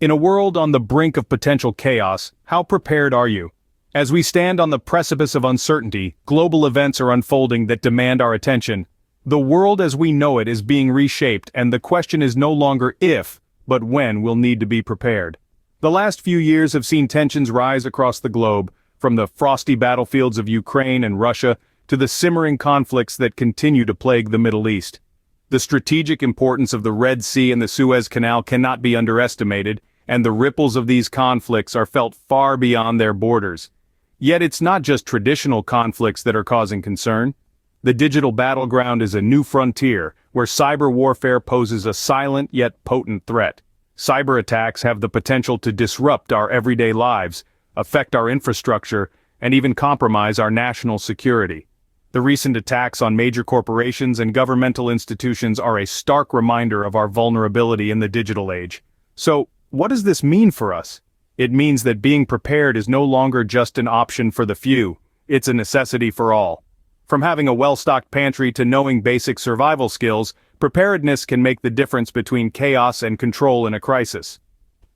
In a world on the brink of potential chaos, how prepared are you? As we stand on the precipice of uncertainty, global events are unfolding that demand our attention. The world as we know it is being reshaped, and the question is no longer if, but when we'll need to be prepared. The last few years have seen tensions rise across the globe, from the frosty battlefields of Ukraine and Russia to the simmering conflicts that continue to plague the Middle East. The strategic importance of the Red Sea and the Suez Canal cannot be underestimated, and the ripples of these conflicts are felt far beyond their borders. Yet it's not just traditional conflicts that are causing concern. The digital battleground is a new frontier, where cyber warfare poses a silent yet potent threat. Cyber attacks have the potential to disrupt our everyday lives, affect our infrastructure, and even compromise our national security. The recent attacks on major corporations and governmental institutions are a stark reminder of our vulnerability in the digital age. So, what does this mean for us? It means that being prepared is no longer just an option for the few, it's a necessity for all. From having a well-stocked pantry to knowing basic survival skills, preparedness can make the difference between chaos and control in a crisis.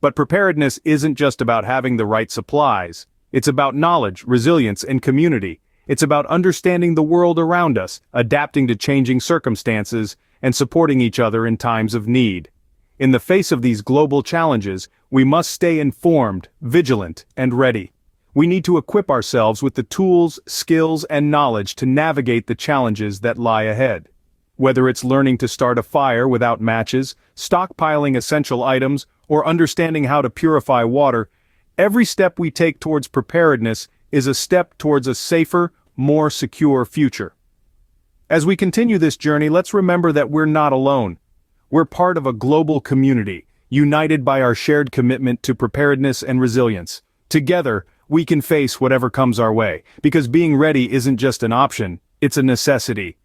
But preparedness isn't just about having the right supplies. It's about knowledge, resilience, and community. It's about understanding the world around us, adapting to changing circumstances, and supporting each other in times of need. In the face of these global challenges, we must stay informed, vigilant, and ready. We need to equip ourselves with the tools, skills, and knowledge to navigate the challenges that lie ahead. Whether it's learning to start a fire without matches, stockpiling essential items, or understanding how to purify water, every step we take towards preparedness is a step towards a safer, more secure future. As we continue this journey, let's remember that we're not alone. We're part of a global community, united by our shared commitment to preparedness and resilience. Together, we can face whatever comes our way, because being ready isn't just an option, it's a necessity.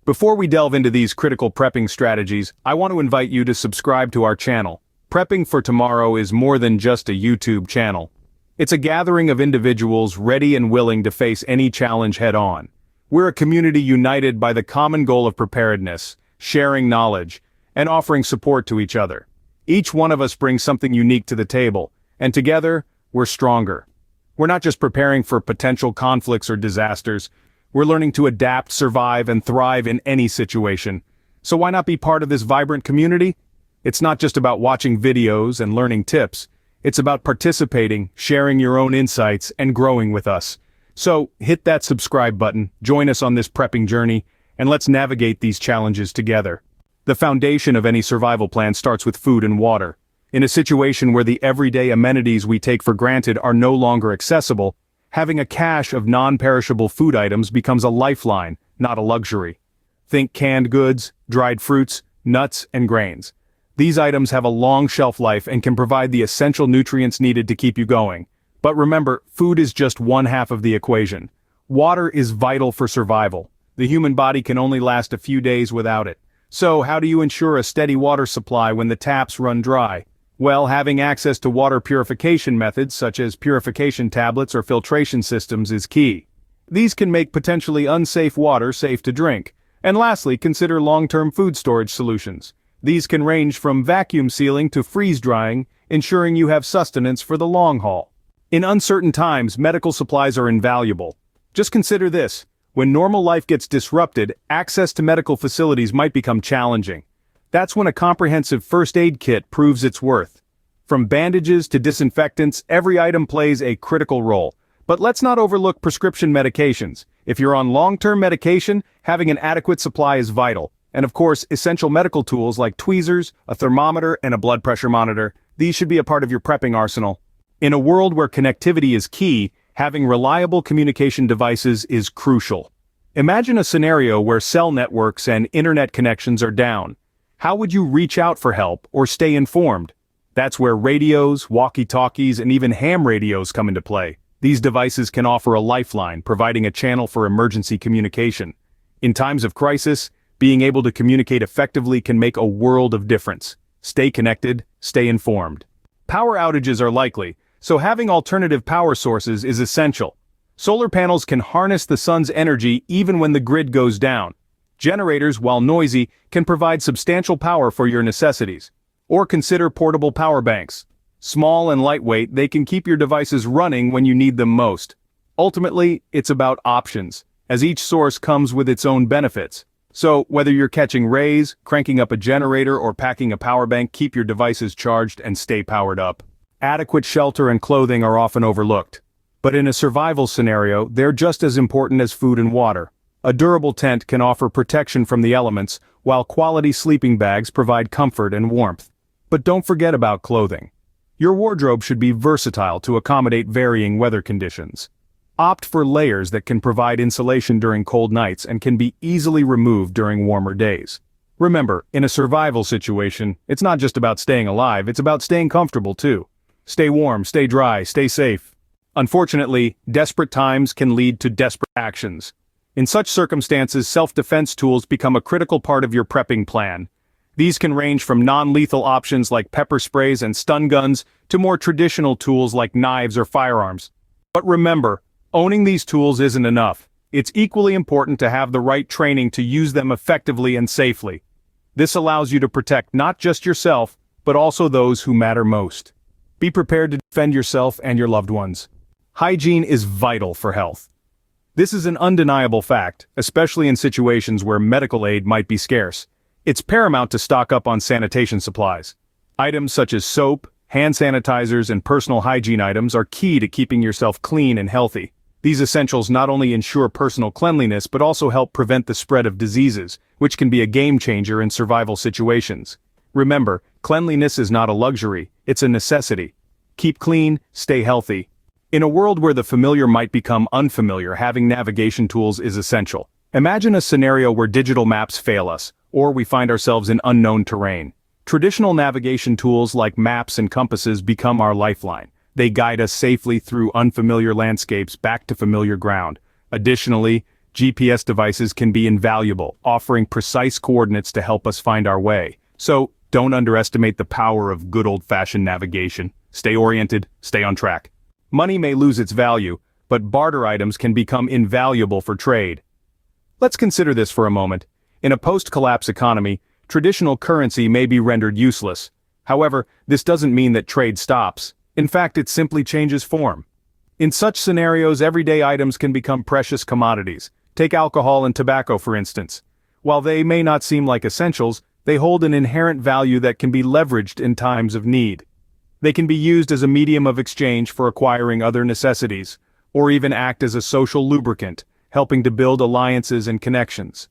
Before we delve into these critical prepping strategies, I want to invite you to subscribe to our channel. Prepping for Tomorrow is more than just a YouTube channel. It's a gathering of individuals ready and willing to face any challenge head-on. We're a community united by the common goal of preparedness, sharing knowledge, and offering support to each other. Each one of us brings something unique to the table, and together, we're stronger. We're not just preparing for potential conflicts or disasters, we're learning to adapt, survive, and thrive in any situation. So why not be part of this vibrant community? It's not just about watching videos and learning tips, it's about participating, sharing your own insights, and growing with us. So hit that subscribe button, join us on this prepping journey, and let's navigate these challenges together. The foundation of any survival plan starts with food and water. In a situation where the everyday amenities we take for granted are no longer accessible, having a cache of non-perishable food items becomes a lifeline, not a luxury. Think canned goods, dried fruits, nuts, and grains. These items have a long shelf life and can provide the essential nutrients needed to keep you going. But remember, food is just one half of the equation. Water is vital for survival. The human body can only last a few days without it. So how do you ensure a steady water supply when the taps run dry? Well, having access to water purification methods such as purification tablets or filtration systems is key. These can make potentially unsafe water safe to drink. And lastly, consider long-term food storage solutions. These can range from vacuum sealing to freeze drying, ensuring you have sustenance for the long haul. In uncertain times, medical supplies are invaluable. Just consider this: when normal life gets disrupted, access to medical facilities might become challenging. That's when a comprehensive first aid kit proves its worth. From bandages to disinfectants, every item plays a critical role. But let's not overlook prescription medications. If you're on long-term medication, having an adequate supply is vital. And of course, essential medical tools like tweezers, a thermometer, and a blood pressure monitor, these should be a part of your prepping arsenal. In a world where connectivity is key, having reliable communication devices is crucial. Imagine a scenario where cell networks and internet connections are down. How would you reach out for help or stay informed? That's where radios, walkie-talkies, and even ham radios come into play. These devices can offer a lifeline, providing a channel for emergency communication. In times of crisis, being able to communicate effectively can make a world of difference. Stay connected, stay informed. Power outages are likely, so having alternative power sources is essential. Solar panels can harness the sun's energy even when the grid goes down. Generators, while noisy, can provide substantial power for your necessities. Or consider portable power banks. Small and lightweight, they can keep your devices running when you need them most. Ultimately, it's about options, as each source comes with its own benefits. So, whether you're catching rays, cranking up a generator, or packing a power bank, keep your devices charged and stay powered up. Adequate shelter and clothing are often overlooked. But in a survival scenario, they're just as important as food and water. A durable tent can offer protection from the elements, while quality sleeping bags provide comfort and warmth. But don't forget about clothing. Your wardrobe should be versatile to accommodate varying weather conditions. Opt for layers that can provide insulation during cold nights and can be easily removed during warmer days. Remember, in a survival situation, it's not just about staying alive, it's about staying comfortable too. Stay warm, stay dry, stay safe. Unfortunately, desperate times can lead to desperate actions. In such circumstances, self-defense tools become a critical part of your prepping plan. These can range from non-lethal options like pepper sprays and stun guns to more traditional tools like knives or firearms. But remember, owning these tools isn't enough. It's equally important to have the right training to use them effectively and safely. This allows you to protect not just yourself, but also those who matter most. Be prepared to defend yourself and your loved ones. Hygiene is vital for health. This is an undeniable fact, especially in situations where medical aid might be scarce. It's paramount to stock up on sanitation supplies. Items such as soap, hand sanitizers, and personal hygiene items are key to keeping yourself clean and healthy. These essentials not only ensure personal cleanliness but also help prevent the spread of diseases, which can be a game changer in survival situations. Remember, cleanliness is not a luxury, it's a necessity. Keep clean, stay healthy. In a world where the familiar might become unfamiliar, having navigation tools is essential. Imagine a scenario where digital maps fail us, or we find ourselves in unknown terrain. Traditional navigation tools like maps and compasses become our lifeline. They guide us safely through unfamiliar landscapes back to familiar ground. Additionally, GPS devices can be invaluable, offering precise coordinates to help us find our way. So, don't underestimate the power of good old-fashioned navigation. Stay oriented, stay on track. Money may lose its value, but barter items can become invaluable for trade. Let's consider this for a moment. In a post-collapse economy, traditional currency may be rendered useless. However, this doesn't mean that trade stops. In fact, it simply changes form. In such scenarios, everyday items can become precious commodities. Take alcohol and tobacco, for instance. While they may not seem like essentials, they hold an inherent value that can be leveraged in times of need. They can be used as a medium of exchange for acquiring other necessities, or even act as a social lubricant, helping to build alliances and connections.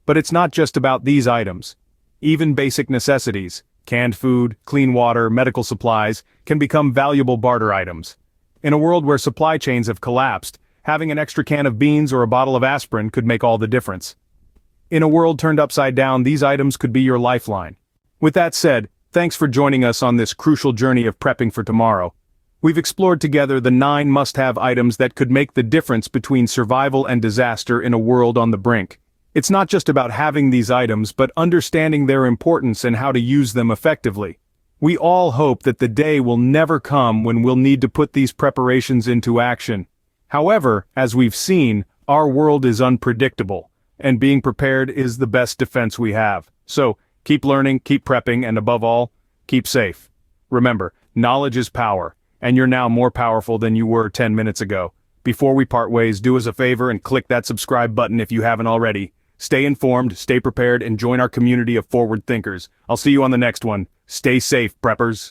But it's not just about these items. Even basic necessities, canned food, clean water, medical supplies, can become valuable barter items. In a world where supply chains have collapsed, having an extra can of beans or a bottle of aspirin could make all the difference. In a world turned upside down, these items could be your lifeline. With that said, thanks for joining us on this crucial journey of prepping for tomorrow. We've explored together the 9 must-have items that could make the difference between survival and disaster in a world on the brink. It's not just about having these items, but understanding their importance and how to use them effectively. We all hope that the day will never come when we'll need to put these preparations into action. However, as we've seen, our world is unpredictable, and being prepared is the best defense we have. So, keep learning, keep prepping, and above all, keep safe. Remember, knowledge is power, and you're now more powerful than you were 10 minutes ago. Before we part ways, do us a favor and click that subscribe button if you haven't already. Stay informed, stay prepared, and join our community of forward thinkers. I'll see you on the next one. Stay safe, preppers.